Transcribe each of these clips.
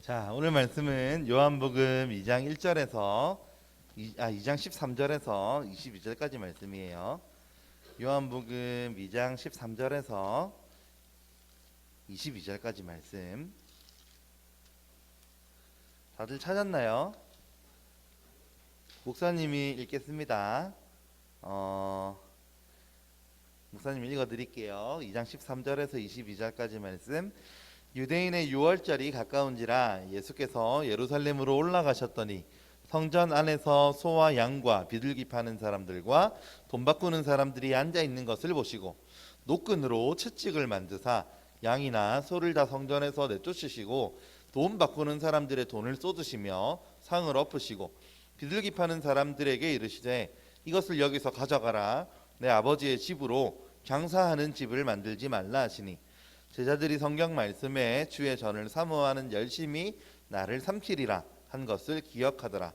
자, 오늘 말씀은 요한복음 2장 1절에서 2장 13절에서 22절까지 말씀이에요. 요한복음 2장 13절에서 22절까지 말씀. 다들 찾았나요? 목사님이 읽겠습니다. 목사님 읽어드릴게요. 2장 13절에서 22절까지 말씀. 유대인의 유월절이 가까운지라 예수께서 예루살렘으로 올라가셨더니 성전 안에서 소와 양과 비둘기 파는 사람들과 돈 바꾸는 사람들이 앉아 있는 것을 보시고 노끈으로 채찍을 만드사 양이나 소를 다 성전에서 내쫓으시고 돈 바꾸는 사람들의 돈을 쏟으시며 상을 엎으시고 비둘기 파는 사람들에게 이르시되 이것을 여기서 가져가라. 내 아버지의 집으로 장사하는 집을 만들지 말라 하시니 제자들이 성경 말씀에 주의 전을 사모하는 열심히 나를 삼키리라 한 것을 기억하더라.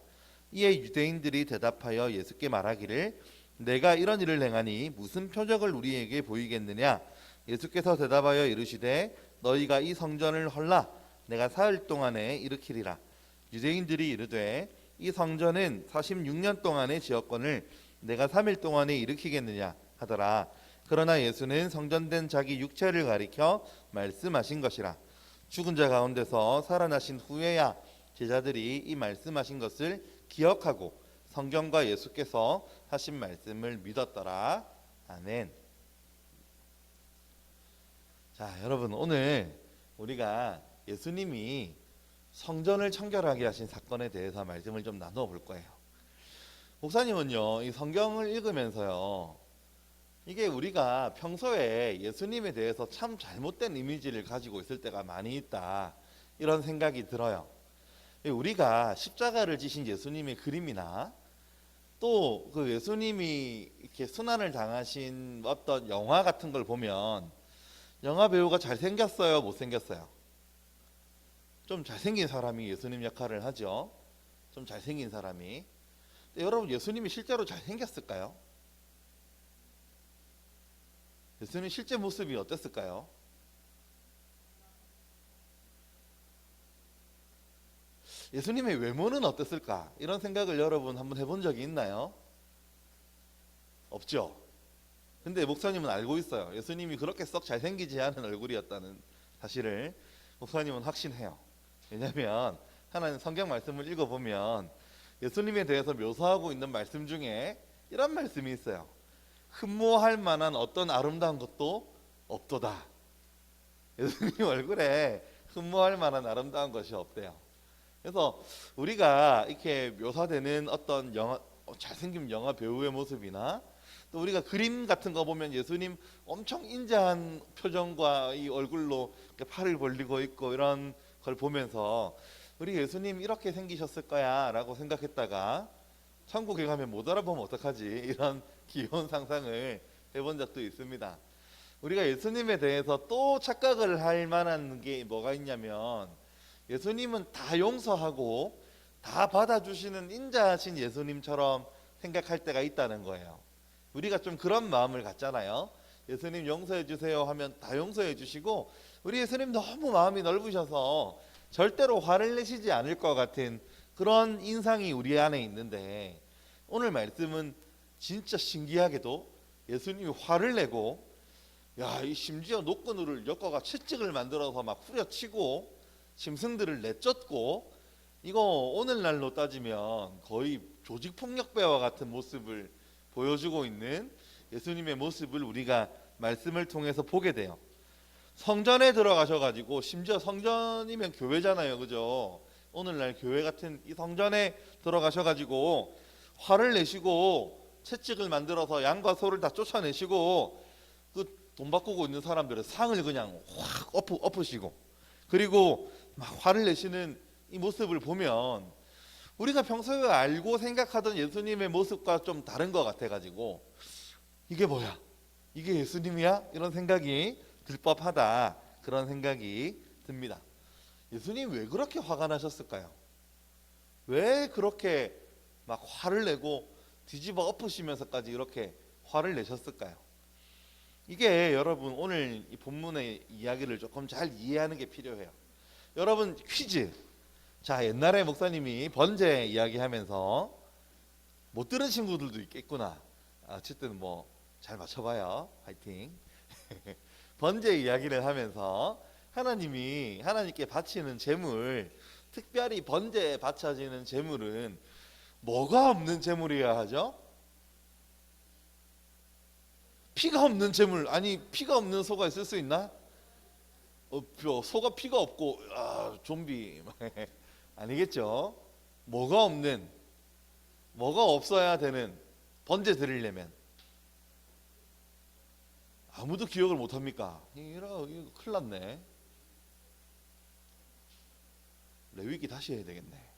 이에 유대인들이 대답하여 예수께 말하기를 내가 이런 일을 행하니 무슨 표적을 우리에게 보이겠느냐. 예수께서 대답하여 이르시되 너희가 이 성전을 헐라 내가 사흘 동안에 일으키리라. 유대인들이 이르되 이 성전은 46년 동안의 지었건을 내가 3일 동안에 일으키겠느냐 하더라. 그러나 예수는 성전된 자기 육체를 가리켜 말씀하신 것이라. 죽은 자 가운데서 살아나신 후에야 제자들이 이 말씀하신 것을 기억하고 성경과 예수께서 하신 말씀을 믿었더라. 아멘. 자, 여러분, 오늘 우리가 예수님이 성전을 청결하게 하신 사건에 대해서 말씀을 좀 나눠 볼 거예요. 목사님은요, 이 성경을 읽으면서요, 이게 우리가 평소에 예수님에 대해서 참 잘못된 이미지를 가지고 있을 때가 많이 있다, 이런 생각이 들어요. 우리가 십자가를 지신 예수님의 그림이나 또 그 예수님이 이렇게 순환을 당하신 어떤 영화 같은 걸 보면 영화 배우가 잘생겼어요, 못생겼어요? 좀 잘생긴 사람이 예수님 역할을 하죠. 좀 잘생긴 사람이. 근데 여러분, 예수님이 실제로 잘생겼을까요? 예수님 실제 모습이 어땠을까요? 예수님의 외모는 어땠을까? 이런 생각을 여러분 한번 해본 적이 있나요? 없죠. 근데 목사님은 알고 있어요. 예수님이 그렇게 썩 잘생기지 않은 얼굴이었다는 사실을 목사님은 확신해요. 왜냐하면 하나님 성경 말씀을 읽어보면 예수님에 대해서 묘사하고 있는 말씀 중에 이런 말씀이 있어요. 흠모할 만한 어떤 아름다운 것도 없도다. 예수님 얼굴에 흠모할 만한 아름다운 것이 없대요. 그래서 우리가 이렇게 묘사되는 어떤 잘생긴 영화 배우의 모습이나 또 우리가 그림 같은 거 보면 예수님 엄청 인자한 표정과 이 얼굴로 팔을 벌리고 있고 이런 걸 보면서 우리 예수님 이렇게 생기셨을 거야 라고 생각했다가 천국에 가면 못 알아보면 어떡하지, 이런 귀여운 상상을 해본 적도 있습니다. 우리가 예수님에 대해서 또 착각을 할 만한 게 뭐가 있냐면 예수님은 다 용서하고 다 받아주시는 인자하신 예수님처럼 생각할 때가 있다는 거예요. 우리가 좀 그런 마음을 갖잖아요. 예수님 용서해 주세요 하면 다 용서해 주시고 우리 예수님 너무 마음이 넓으셔서 절대로 화를 내시지 않을 것 같은 그런 인상이 우리 안에 있는데, 오늘 말씀은 진짜 신기하게도 예수님이 화를 내고 심지어 노끈으로 엮어가 채찍을 만들어서 막 후려치고 짐승들을 내쫓고, 이거 오늘날로 따지면 거의 조직폭력배와 같은 모습을 보여주고 있는 예수님의 모습을 우리가 말씀을 통해서 보게 돼요. 성전에 들어가셔가지고, 심지어 성전이면 교회잖아요, 그죠? 오늘날 교회 같은 이 성전에 들어가셔가지고 화를 내시고 채찍을 만들어서 양과 소를 다 쫓아내시고 그 돈 바꾸고 있는 사람들의 상을 그냥 확 엎으시고, 그리고 막 화를 내시는 이 모습을 보면 우리가 평소에 알고 생각하던 예수님의 모습과 좀 다른 것 같아가지고 이게 뭐야? 이게 예수님이야? 이런 생각이 들 법하다, 그런 생각이 듭니다. 예수님 왜 그렇게 화가 나셨을까요? 왜 그렇게 막 화를 내고 뒤집어 엎으시면서까지 이렇게 화를 내셨을까요? 이게 여러분 오늘 이 본문의 이야기를 조금 잘 이해하는 게 필요해요. 여러분, 퀴즈. 자, 옛날에 목사님이 번제 이야기하면서 못 들은 친구들도 있겠구나. 어쨌든 뭐 잘 맞춰봐요. 파이팅. 번제 이야기를 하면서 하나님이 하나님께 바치는 제물, 특별히 번제에 바쳐지는 제물은 뭐가 없는 제물이어야 하죠? 피가 없는 제물. 아니, 피가 없는 소가 있을 수 있나? 소가 피가 없고 좀비 아니겠죠? 뭐가 없어야 되는 번제 드리려면 아무도 기억을 못 합니까? 이거 큰일 났네. 레위기 다시 해야 되겠네.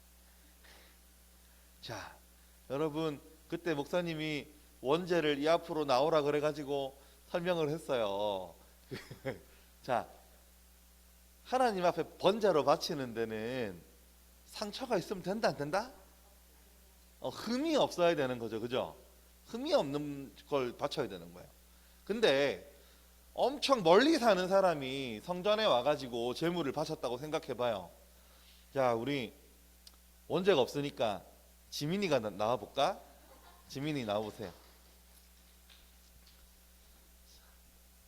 자, 여러분, 그때 목사님이 원제를 이 앞으로 나오라 그래가지고 설명을 했어요. 자, 하나님 앞에 번제로 바치는 데는 상처가 있으면 된다 안 된다? 흠이 없어야 되는 거죠, 그죠? 흠이 없는 걸 바쳐야 되는 거예요. 근데 엄청 멀리 사는 사람이 성전에 와가지고 제물을 바쳤다고 생각해봐요. 자, 우리 원제가 없으니까 지민이가 나와볼까? 지민이 나와보세요.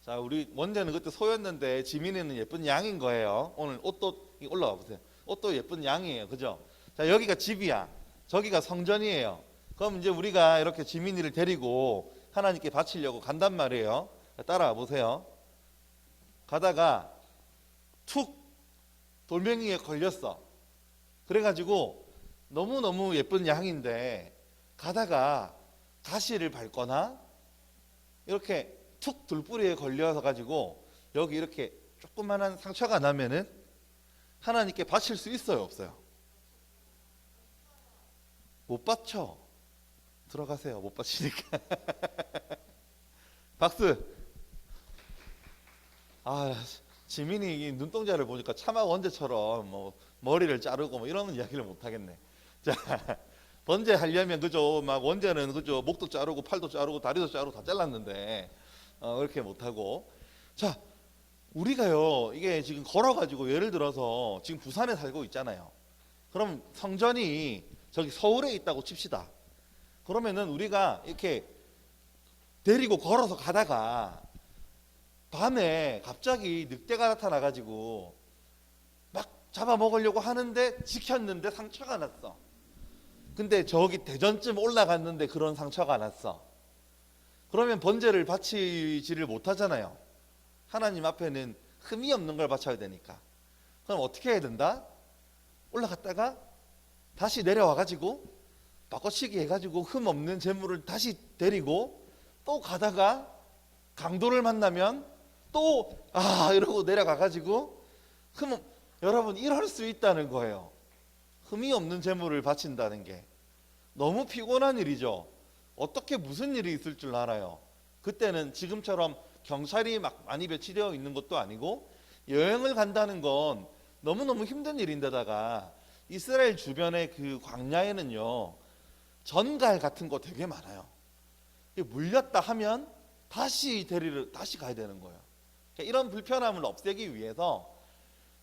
자, 우리 원제는 그때 소였는데 지민이는 예쁜 양인 거예요. 오늘 옷도 올라와 보세요. 옷도 예쁜 양이에요, 그죠? 자, 여기가 집이야. 저기가 성전이에요. 그럼 이제 우리가 이렇게 지민이를 데리고 하나님께 바치려고 간단 말이에요. 따라와 보세요. 가다가 툭 돌멩이에 걸렸어. 그래가지고 너무너무 예쁜 양인데 가다가 가시를 밟거나 이렇게 툭 돌뿌리에 걸려서 가지고 여기 이렇게 조그만한 상처가 나면은 하나님께 바칠 수 있어요, 없어요? 못 바쳐. 들어가세요. 못 바치니까. 박수. 지민이 눈동자를 보니까 차마 원제처럼 뭐 머리를 자르고 뭐 이런 이야기를 못 하겠네. 자, 번제 하려면 그죠? 막 원제는 그죠? 목도 자르고 팔도 자르고 다리도 자르고 다 잘랐는데 그렇게 못 하고. 자, 우리가요, 이게 지금 걸어가지고 예를 들어서 지금 부산에 살고 있잖아요. 그럼 성전이 저기 서울에 있다고 칩시다. 그러면은 우리가 이렇게 데리고 걸어서 가다가 밤에 갑자기 늑대가 나타나가지고 막 잡아먹으려고 하는데 지켰는데 상처가 났어. 근데 저기 대전쯤 올라갔는데 그런 상처가 났어. 그러면 번제를 바치지를 못하잖아요. 하나님 앞에는 흠이 없는 걸 바쳐야 되니까. 그럼 어떻게 해야 된다? 올라갔다가 다시 내려와가지고 바꿔치기 해가지고 흠 없는 재물을 다시 데리고 또 가다가 강도를 만나면 또 이러고 내려가가지고 여러분 이럴 수 있다는 거예요. 흠이 없는 재물을 바친다는 게 너무 피곤한 일이죠. 어떻게 무슨 일이 있을 줄 알아요. 그때는 지금처럼 경찰이 막 많이 배치되어 있는 것도 아니고 여행을 간다는 건 너무너무 힘든 일인데다가 이스라엘 주변의 그 광야에는요 전갈 같은 거 되게 많아요. 물렸다 하면 다시 가야 되는 거예요. 이런 불편함을 없애기 위해서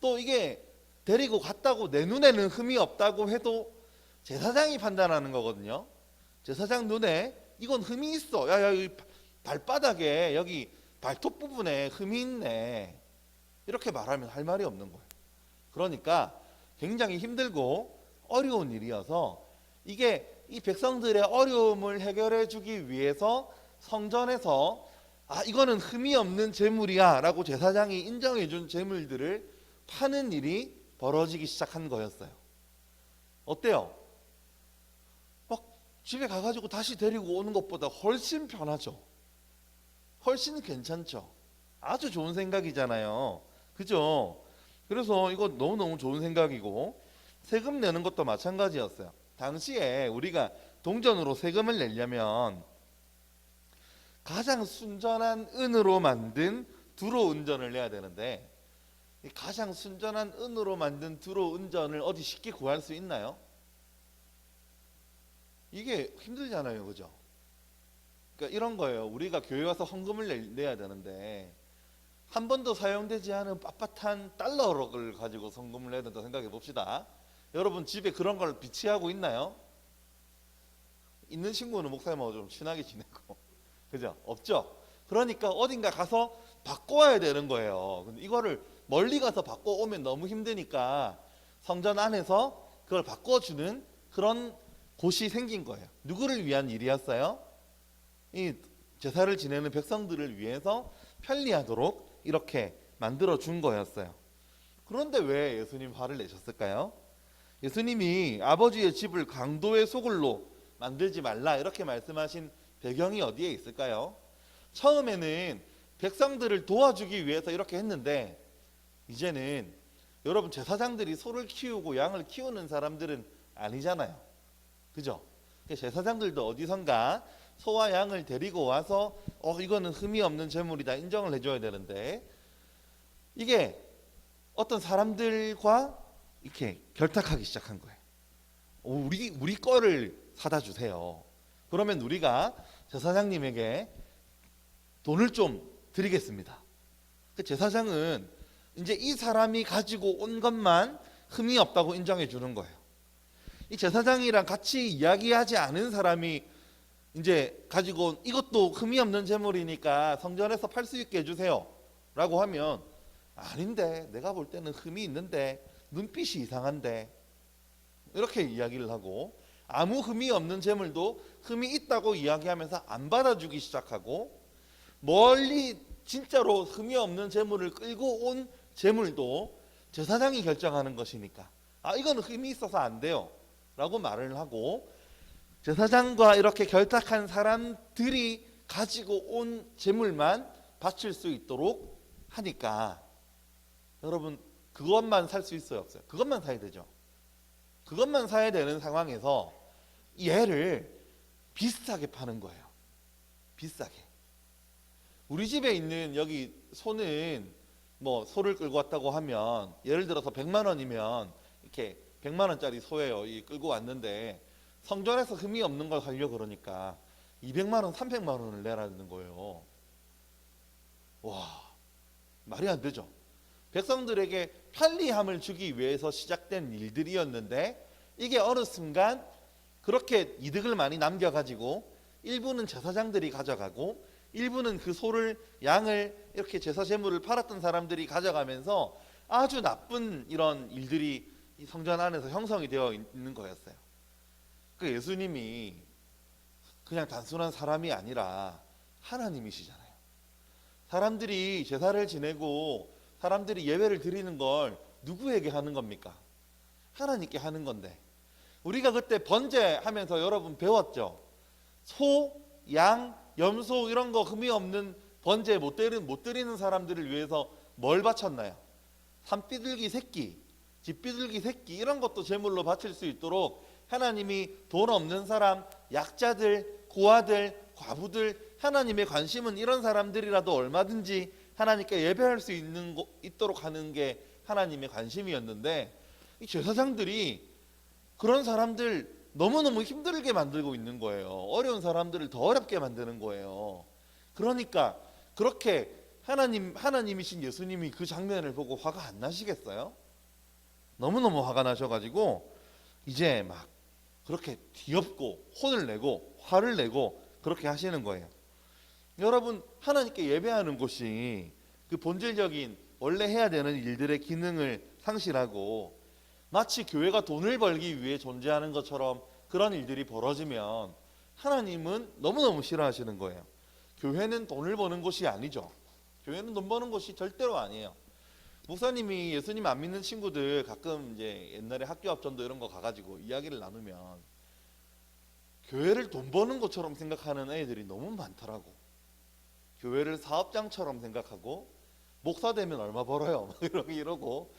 또 이게 데리고 갔다고 내 눈에는 흠이 없다고 해도 제사장이 판단하는 거거든요. 제사장 눈에 이건 흠이 있어. 야, 이 발바닥에 여기 발톱 부분에 흠이 있네. 이렇게 말하면 할 말이 없는 거예요. 그러니까 굉장히 힘들고 어려운 일이어서 이게 이 백성들의 어려움을 해결해 주기 위해서 성전에서 이거는 흠이 없는 제물이야 라고 제사장이 인정해 준 제물들을 파는 일이 벌어지기 시작한 거였어요. 어때요? 막 집에 가가지고 다시 데리고 오는 것보다 훨씬 편하죠. 훨씬 괜찮죠. 아주 좋은 생각이잖아요. 그죠? 그래서 이거 너무너무 좋은 생각이고 세금 내는 것도 마찬가지였어요. 당시에 우리가 동전으로 세금을 내려면 가장 순전한 은으로 만든 두로 은전을 내야 되는데 가장 순전한 은으로 만든 두로 은전을 어디 쉽게 구할 수 있나요? 이게 힘들잖아요, 그죠? 그러니까 이런 거예요. 우리가 교회 와서 헌금을 내야 되는데 한 번도 사용되지 않은 빳빳한 달러를 가지고 헌금을 내야 된다 생각해 봅시다. 여러분 집에 그런 걸 비치하고 있나요? 있는 친구는 목사님하고 좀 친하게 지내고 그죠? 없죠? 그러니까 어딘가 가서 바꿔야 되는 거예요. 근데 이거를 멀리 가서 바꿔오면 너무 힘드니까 성전 안에서 그걸 바꿔주는 그런 곳이 생긴 거예요. 누구를 위한 일이었어요? 이 제사를 지내는 백성들을 위해서 편리하도록 이렇게 만들어 준 거였어요. 그런데 왜 예수님 화를 내셨을까요? 예수님이 아버지의 집을 강도의 소굴로 만들지 말라 이렇게 말씀하신 배경이 어디에 있을까요? 처음에는 백성들을 도와주기 위해서 이렇게 했는데 이제는 여러분 제사장들이 소를 키우고 양을 키우는 사람들은 아니잖아요. 그죠? 제사장들도 어디선가 소와 양을 데리고 와서 이거는 흠이 없는 제물이다 인정을 해줘야 되는데 이게 어떤 사람들과 이렇게 결탁하기 시작한 거예요. 우리 거를 사다 주세요. 그러면 우리가 제사장님에게 돈을 좀 드리겠습니다. 그 제사장은 이제 이 사람이 가지고 온 것만 흠이 없다고 인정해 주는 거예요. 이 제사장이랑 같이 이야기하지 않은 사람이 이제 가지고 온 이것도 흠이 없는 제물이니까 성전에서 팔 수 있게 해주세요 라고 하면 아닌데 내가 볼 때는 흠이 있는데 눈빛이 이상한데 이렇게 이야기를 하고 아무 흠이 없는 제물도 흠이 있다고 이야기하면서 안 받아주기 시작하고 멀리 진짜로 흠이 없는 제물을 끌고 온 제물도 제사장이 결정하는 것이니까 이거는 흠이 있어서 안 돼요 라고 말을 하고 제사장과 이렇게 결탁한 사람들이 가지고 온 제물만 바칠 수 있도록 하니까 여러분 그것만 살 수 있어요 없어요? 그것만 사야 되죠. 그것만 사야 되는 상황에서 얘를 비싸게 파는 거예요. 비싸게. 우리 집에 있는 여기 소는 뭐 소를 끌고 왔다고 하면 예를 들어서 100만 원이면 이렇게 100만 원짜리 소예요. 이 끌고 왔는데 성전에서 흠이 없는 걸 하려고 그러니까 200만 원, 300만 원을 내라는 거예요. 와, 말이 안 되죠. 백성들에게 편리함을 주기 위해서 시작된 일들이었는데 이게 어느 순간 그렇게 이득을 많이 남겨가지고 일부는 제사장들이 가져가고 일부는 그 소를 양을 이렇게 제사 제물을 팔았던 사람들이 가져가면서 아주 나쁜 이런 일들이 이 성전 안에서 형성이 되어 있는 거였어요. 그 예수님이 그냥 단순한 사람이 아니라 하나님이시잖아요. 사람들이 제사를 지내고 사람들이 예배를 드리는 걸 누구에게 하는 겁니까? 하나님께 하는 건데 우리가 그때 번제하면서 여러분 배웠죠? 소, 양, 염소 이런 거 흠이 없는 번제 못 드리는 사람들을 위해서 뭘 바쳤나요? 산비둘기 새끼, 집비둘기 새끼 이런 것도 제물로 바칠 수 있도록 하나님이 돈 없는 사람, 약자들, 고아들, 과부들 하나님의 관심은 이런 사람들이라도 얼마든지 하나님께 예배할 수 있도록 하는 게 하나님의 관심이었는데 이 제사장들이 그런 사람들 너무너무 힘들게 만들고 있는 거예요. 어려운 사람들을 더 어렵게 만드는 거예요. 그러니까 그렇게 하나님이신 예수님이 그 장면을 보고 화가 안 나시겠어요? 너무너무 화가 나셔가지고 이제 막 그렇게 뒤엎고 혼을 내고 화를 내고 그렇게 하시는 거예요. 여러분 하나님께 예배하는 곳이 그 본질적인 원래 해야 되는 일들의 기능을 상실하고 마치 교회가 돈을 벌기 위해 존재하는 것처럼 그런 일들이 벌어지면 하나님은 너무너무 싫어하시는 거예요. 교회는 돈을 버는 곳이 아니죠. 교회는 돈 버는 곳이 절대로 아니에요. 목사님이 예수님 안 믿는 친구들 가끔 이제 옛날에 학교 앞전도 이런 거 가가지고 이야기를 나누면 교회를 돈 버는 것처럼 생각하는 애들이 너무 많더라고. 교회를 사업장처럼 생각하고 목사 되면 얼마 벌어요? 막 이러고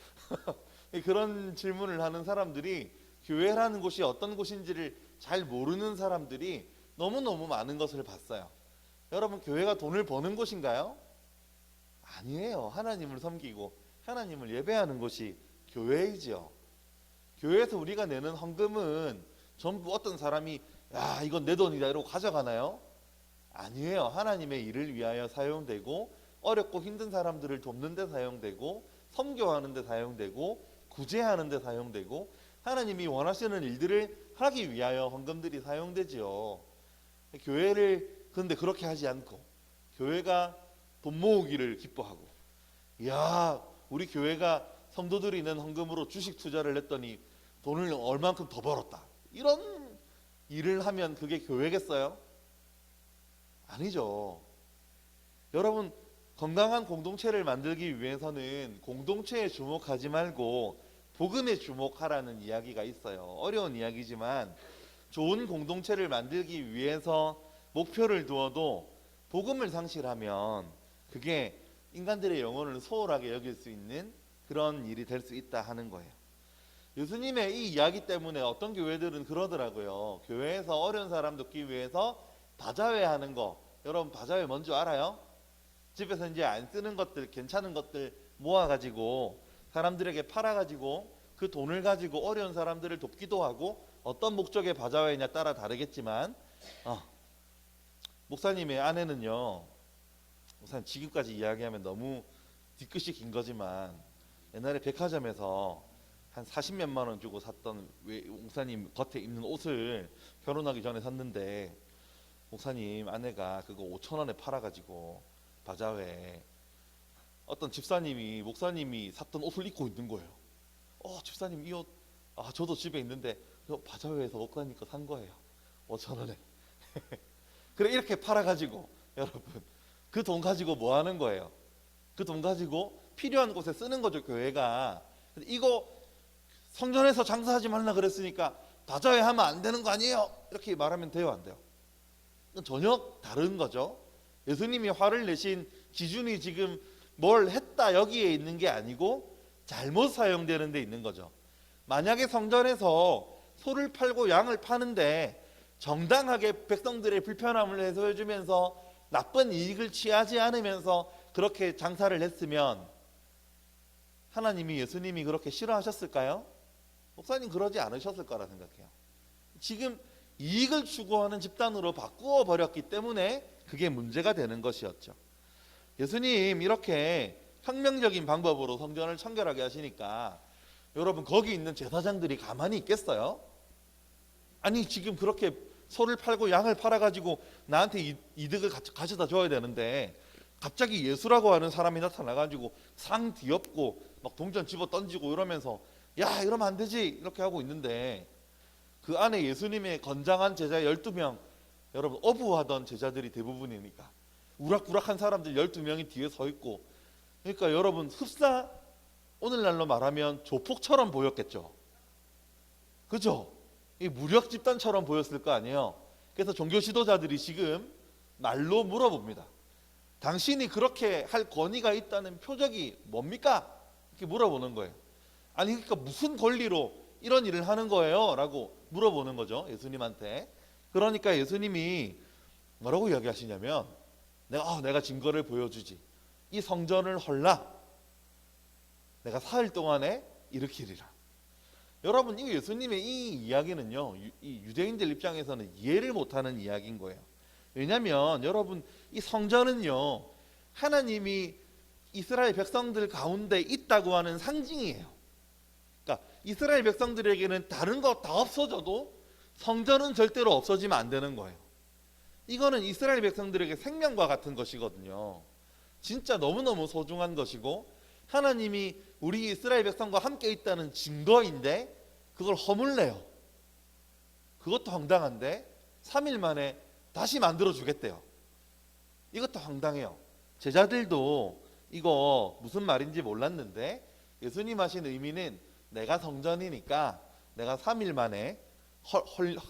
그런 질문을 하는 사람들이 교회라는 곳이 어떤 곳인지를 잘 모르는 사람들이 너무너무 많은 것을 봤어요. 여러분 교회가 돈을 버는 곳인가요? 아니에요. 하나님을 섬기고 하나님을 예배하는 곳이 교회이죠. 교회에서 우리가 내는 헌금은 전부 어떤 사람이 야 이건 내 돈이다 이러고 가져가나요? 아니에요. 하나님의 일을 위하여 사용되고 어렵고 힘든 사람들을 돕는 데 사용되고 섬교하는 데 사용되고 구제하는 데 사용되고 하나님이 원하시는 일들을 하기 위하여 헌금들이 사용되지요. 교회를 그런데 그렇게 하지 않고 교회가 돈 모으기를 기뻐하고, 야, 우리 교회가 성도들이 있는 헌금으로 주식 투자를 했더니 돈을 얼만큼 더 벌었다, 이런 일을 하면 그게 교회겠어요? 아니죠. 여러분, 건강한 공동체를 만들기 위해서는 공동체에 주목하지 말고 복음에 주목하라는 이야기가 있어요. 어려운 이야기지만 좋은 공동체를 만들기 위해서 목표를 두어도 복음을 상실하면 그게 인간들의 영혼을 소홀하게 여길 수 있는 그런 일이 될 수 있다 하는 거예요. 예수님의 이 이야기 때문에 어떤 교회들은 그러더라고요. 교회에서 어려운 사람 돕기 위해서 바자회 하는 거, 여러분 바자회 뭔지 알아요? 집에서 이제 안 쓰는 것들, 괜찮은 것들 모아가지고 사람들에게 팔아가지고 그 돈을 가지고 어려운 사람들을 돕기도 하고, 어떤 목적의 바자회냐 따라 다르겠지만, 목사님의 아내는요, 목사님 지금까지 이야기하면 너무 뒤끝이 긴 거지만, 옛날에 백화점에서 한 40몇만 원 주고 샀던 목사님 겉에 입는 옷을 결혼하기 전에 샀는데, 목사님 아내가 그거 5천 원에 팔아가지고 바자회에 어떤 집사님이 목사님이 샀던 옷을 입고 있는 거예요. 집사님 이 옷, 저도 집에 있는데 바자회에서 목사님 거 산 거예요, 5천 원에. 그래, 이렇게 팔아가지고 여러분 그 돈 가지고 뭐 하는 거예요? 그 돈 가지고 필요한 곳에 쓰는 거죠, 교회가. 이거 성전에서 장사하지 말라 그랬으니까 바자회 하면 안 되는 거 아니에요? 이렇게 말하면 돼요, 안 돼요? 전혀 다른 거죠. 예수님이 화를 내신 기준이 지금 뭘 했다 여기에 있는 게 아니고 잘못 사용되는 데 있는 거죠. 만약에 성전에서 소를 팔고 양을 파는데 정당하게 백성들의 불편함을 해소해주면서 나쁜 이익을 취하지 않으면서 그렇게 장사를 했으면 하나님이, 예수님이 그렇게 싫어하셨을까요? 목사님 그러지 않으셨을 거라 생각해요. 지금 이익을 추구하는 집단으로 바꾸어 버렸기 때문에 그게 문제가 되는 것이었죠. 예수님 이렇게 혁명적인 방법으로 성전을 청결하게 하시니까 여러분, 거기 있는 제사장들이 가만히 있겠어요? 아니, 지금 그렇게 소를 팔고 양을 팔아가지고 나한테 이득을 가져다 줘야 되는데 갑자기 예수라고 하는 사람이 나타나가지고 상 뒤엎고 막 동전 집어 던지고 이러면서, 야, 이러면 안 되지, 이렇게 하고 있는데, 그 안에 예수님의 건장한 제자 12명, 여러분 어부하던 제자들이 대부분이니까 우락부락한 사람들 12명이 뒤에 서 있고, 그러니까 여러분 흡사, 오늘날로 말하면 조폭처럼 보였겠죠. 그죠? 이 무력 집단처럼 보였을 거 아니에요. 그래서 종교 지도자들이 지금 말로 물어봅니다. 당신이 그렇게 할 권위가 있다는 표적이 뭡니까? 이렇게 물어보는 거예요. 아니, 그러니까 무슨 권리로 이런 일을 하는 거예요? 라고 물어보는 거죠, 예수님한테. 그러니까 예수님이 뭐라고 이야기하시냐면, 내가 증거를 보여주지. 이 성전을 헐라 내가 사흘 동안에 일으키리라. 여러분, 이 예수님의 이 이야기는요, 이 유대인들 입장에서는 이해를 못하는 이야기인 거예요. 왜냐하면 여러분, 이 성전은요, 하나님이 이스라엘 백성들 가운데 있다고 하는 상징이에요. 그러니까 이스라엘 백성들에게는 다른 거 다 없어져도 성전은 절대로 없어지면 안 되는 거예요. 이거는 이스라엘 백성들에게 생명과 같은 것이거든요. 진짜 너무너무 소중한 것이고, 하나님이 우리 이스라엘 백성과 함께 있다는 증거인데 그걸 허물래요. 그것도 황당한데 3일 만에 다시 만들어 주겠대요. 이것도 황당해요. 제자들도 이거 무슨 말인지 몰랐는데, 예수님 하신 의미는 내가 성전이니까 내가 3일 만에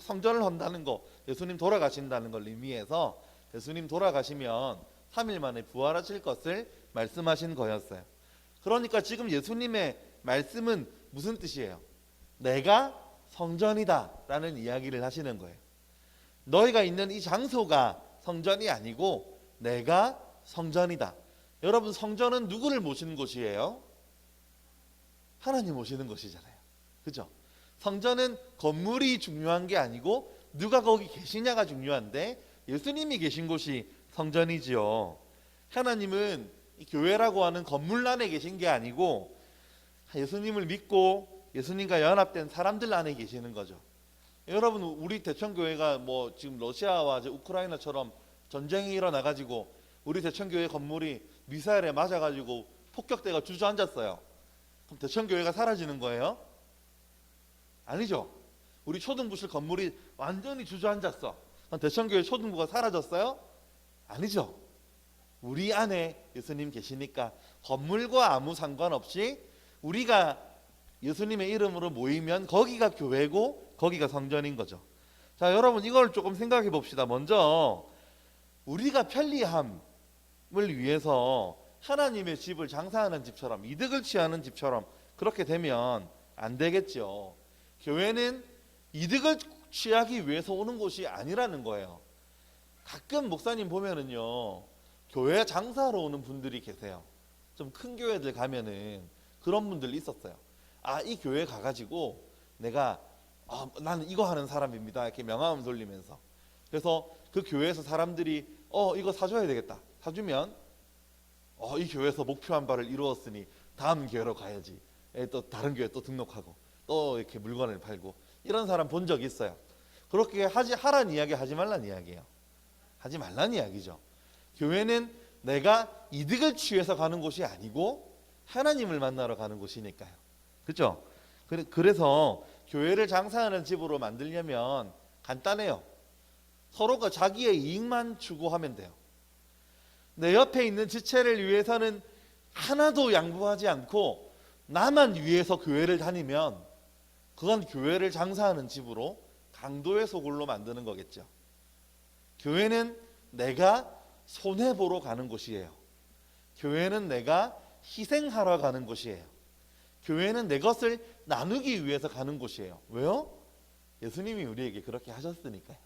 성전을 헌다는 거, 예수님 돌아가신다는 걸 의미해서 예수님 돌아가시면 3일 만에 부활하실 것을 말씀하신 거였어요. 그러니까 지금 예수님의 말씀은 무슨 뜻이에요? 내가 성전이다 라는 이야기를 하시는 거예요. 너희가 있는 이 장소가 성전이 아니고 내가 성전이다. 여러분, 성전은 누구를 모시는 곳이에요? 하나님 모시는 곳이잖아요. 그죠? 성전은 건물이 중요한 게 아니고 누가 거기 계시냐가 중요한데, 예수님이 계신 곳이 성전이지요. 하나님은 이 교회라고 하는 건물 안에 계신 게 아니고 예수님을 믿고 예수님과 연합된 사람들 안에 계시는 거죠. 여러분, 우리 대천교회가 뭐 지금 러시아와 우크라이나처럼 전쟁이 일어나가지고 우리 대천교회 건물이 미사일에 맞아가지고 폭격대가 주저앉았어요. 그럼 대천교회가 사라지는 거예요? 아니죠. 우리 초등부실 건물이 완전히 주저앉았어. 그럼 대천교회 초등부가 사라졌어요? 아니죠. 우리 안에 예수님 계시니까 건물과 아무 상관없이 우리가 예수님의 이름으로 모이면 거기가 교회고 거기가 성전인 거죠. 자, 여러분, 이걸 조금 생각해 봅시다. 먼저 우리가 편리함을 위해서 하나님의 집을 장사하는 집처럼, 이득을 취하는 집처럼 그렇게 되면 안 되겠죠. 교회는 이득을 취하기 위해서 오는 곳이 아니라는 거예요. 가끔 목사님 보면은요, 교회 장사하러 오는 분들이 계세요. 좀 큰 교회들 가면은 그런 분들이 있었어요. 이 교회 가가지고 내가 나는 이거 하는 사람입니다, 이렇게 명함을 돌리면서. 그래서 그 교회에서 사람들이 이거 사줘야 되겠다, 사주면 이 교회에서 목표한 바를 이루었으니 다음 교회로 가야지, 또 다른 교회 또 등록하고 또 이렇게 물건을 팔고, 이런 사람 본 적이 있어요. 그렇게 하란 이야기 하지 말란 이야기예요. 하지 말란 이야기죠. 교회는 내가 이득을 취해서 가는 곳이 아니고 하나님을 만나러 가는 곳이니까요. 그렇죠? 그래서 교회를 장사하는 집으로 만들려면 간단해요. 서로가 자기의 이익만 추구하면 돼요. 내 옆에 있는 지체를 위해서는 하나도 양보하지 않고 나만 위해서 교회를 다니면 그건 교회를 장사하는 집으로, 강도의 소굴로 만드는 거겠죠. 교회는 내가 손해보러 가는 곳이에요. 교회는 내가 희생하러 가는 곳이에요. 교회는 내 것을 나누기 위해서 가는 곳이에요. 왜요? 예수님이 우리에게 그렇게 하셨으니까요.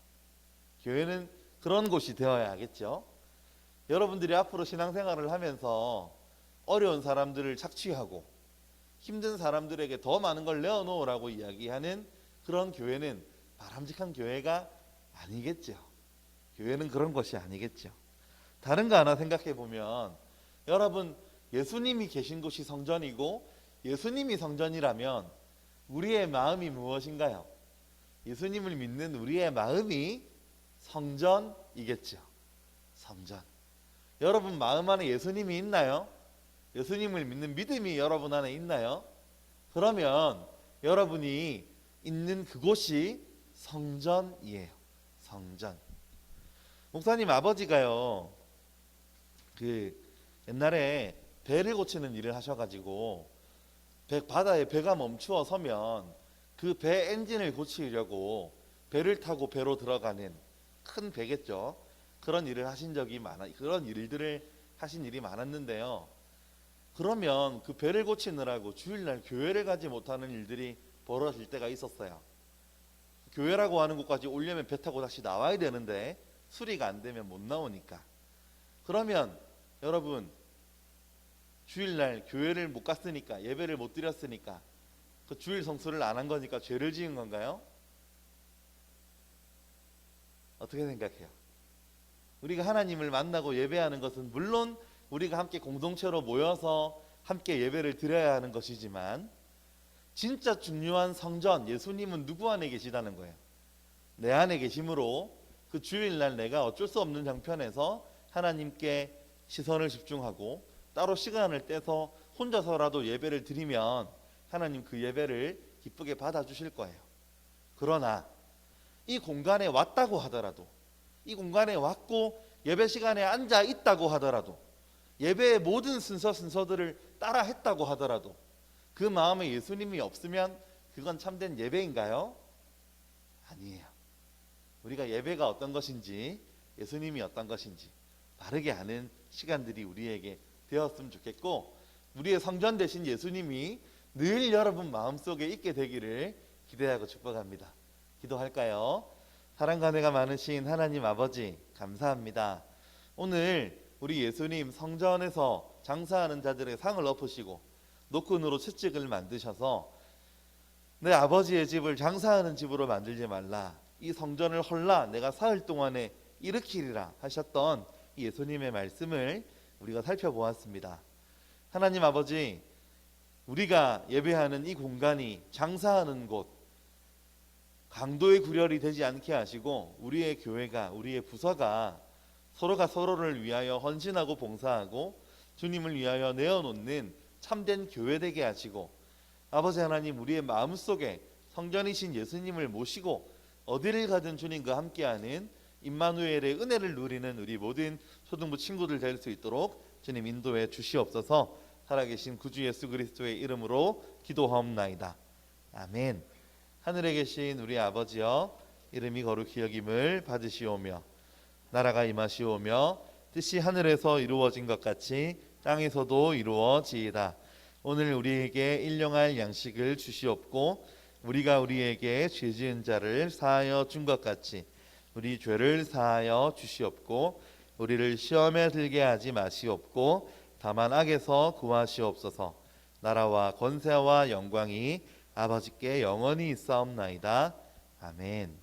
교회는 그런 곳이 되어야 하겠죠. 여러분들이 앞으로 신앙생활을 하면서 어려운 사람들을 착취하고 힘든 사람들에게 더 많은 걸 내어놓으라고 이야기하는 그런 교회는 바람직한 교회가 아니겠죠. 교회는 그런 것이 아니겠죠. 다른 거 하나 생각해 보면, 여러분, 예수님이 계신 곳이 성전이고 예수님이 성전이라면 우리의 마음이 무엇인가요? 예수님을 믿는 우리의 마음이 성전이겠죠. 성전. 여러분 마음 안에 예수님이 있나요? 예수님을 믿는 믿음이 여러분 안에 있나요? 그러면 여러분이 있는 그곳이 성전이에요. 성전. 목사님 아버지가요, 옛날에 배를 고치는 일을 하셔가지고 바다에 배가 멈추어 서면 그 배 엔진을 고치려고 배를 타고 배로 들어가는, 큰 배겠죠. 그런 일을 하신 적이 그런 일들을 하신 일이 많았는데요. 그러면 그 배를 고치느라고 주일날 교회를 가지 못하는 일들이 벌어질 때가 있었어요. 교회라고 하는 곳까지 오려면 배 타고 다시 나와야 되는데 수리가 안 되면 못 나오니까. 그러면 여러분, 주일날 교회를 못 갔으니까, 예배를 못 드렸으니까, 그 주일 성수를 안 한 거니까 죄를 지은 건가요? 어떻게 생각해요? 우리가 하나님을 만나고 예배하는 것은 물론 우리가 함께 공동체로 모여서 함께 예배를 드려야 하는 것이지만, 진짜 중요한 성전 예수님은 누구 안에 계시다는 거예요? 내 안에 계심으로 그 주일날 내가 어쩔 수 없는 형편에서 하나님께 시선을 집중하고 따로 시간을 떼서 혼자서라도 예배를 드리면 하나님 그 예배를 기쁘게 받아주실 거예요. 그러나 이 공간에 왔다고 하더라도, 이 공간에 왔고 예배 시간에 앉아 있다고 하더라도, 예배의 모든 순서들을 따라 했다고 하더라도 그 마음에 예수님이 없으면 그건 참된 예배인가요? 아니에요. 우리가 예배가 어떤 것인지, 예수님이 어떤 것인지 바르게 아는 시간들이 우리에게 되었으면 좋겠고, 우리의 성전 되신 예수님이 늘 여러분 마음속에 있게 되기를 기대하고 축복합니다. 기도할까요? 사랑과 은혜가 많으신 하나님 아버지, 감사합니다. 오늘 우리 예수님 성전에서 장사하는 자들의 상을 엎으시고 노끈으로 채찍을 만드셔서 내 아버지의 집을 장사하는 집으로 만들지 말라, 이 성전을 헐라 내가 사흘 동안에 일으키리라 하셨던 예수님의 말씀을 우리가 살펴보았습니다. 하나님 아버지, 우리가 예배하는 이 공간이 장사하는 곳, 강도의 구별이 되지 않게 하시고 우리의 교회가, 우리의 부서가 서로가 서로를 위하여 헌신하고 봉사하고 주님을 위하여 내어놓는 참된 교회 되게 하시고, 아버지 하나님, 우리의 마음속에 성전이신 예수님을 모시고 어디를 가든 주님과 함께하는 임마누엘의 은혜를 누리는 우리 모든 초등부 친구들 될 수 있도록 주님 인도해 주시옵소서. 살아계신 구주 예수 그리스도의 이름으로 기도하옵나이다. 아멘. 하늘에 계신 우리 아버지여, 이름이 거룩히 여김을 받으시오며 나라가 임하시오며 뜻이 하늘에서 이루어진 것 같이 땅에서도 이루어지이다. 오늘 우리에게 일용할 양식을 주시옵고 우리가 우리에게 죄 지은 자를 사하여 준 것 같이 우리 죄를 사하여 주시옵고 우리를 시험에 들게 하지 마시옵고 다만 악에서 구하시옵소서. 나라와 권세와 영광이 아버지께 영원히 있사옵나이다. 아멘.